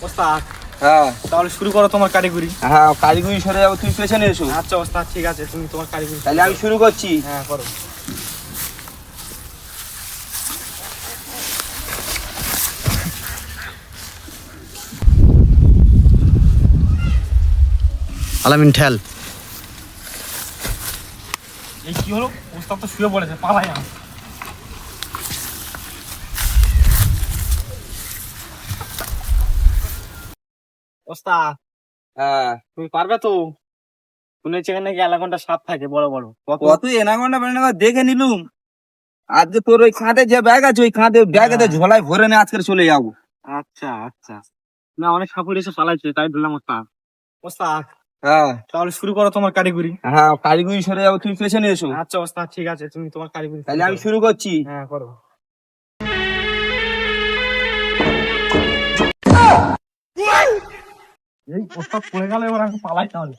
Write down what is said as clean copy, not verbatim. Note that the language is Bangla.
ওস্তাদ, হ্যাঁ তাহলে শুরু করো তোমার কারিগরি। হ্যাঁ, কারিগরি সরে যাবো, তুই পেছনে এসো। আচ্ছা ওস্তাদ, ঠিক আছে, তুমি তোমার কারিগরি তাহলে আমি শুরু করছি। হ্যাঁ করো। আলামিন ঠেল। এই কি হলো? ওস্তাদ তো শুয়ে পড়েছে, পালাই না। ওস্তাদ, হ্যাঁ, তুমি পারবে তো? শুনেছি এখানে নাকি অ্যানাকোন্ডা সাপ থাকে বড় বড়। কত এনাগন্ডা বেনাগন্ডা দেখে নিলুম। আজকে তোর ওই খাঁদে যে ব্যাগ আছে, ওই খাঁদে ব্যাগেতে ঝোলায় ভরে নিয়ে আজকে চলে যাবো। আচ্ছা আচ্ছা, না অনেক সাপুর এসে পালাইছে, তাই বললাম ওস্তাদ। ওস্তাদ, হ্যাঁ তাহলে শুরু করো তোমার কারিগরি। হ্যাঁ, কারিগরি সরে যাবো, তুই পেছনে এসো। আচ্ছা ওস্তাদ, ঠিক আছে, তুমি তোমার কারিগরি তাহলে আমি শুরু করছি। হ্যাঁ করো। এই ওস্তাদ পড়ে গেল, এবার আমি পালাই তাহলে।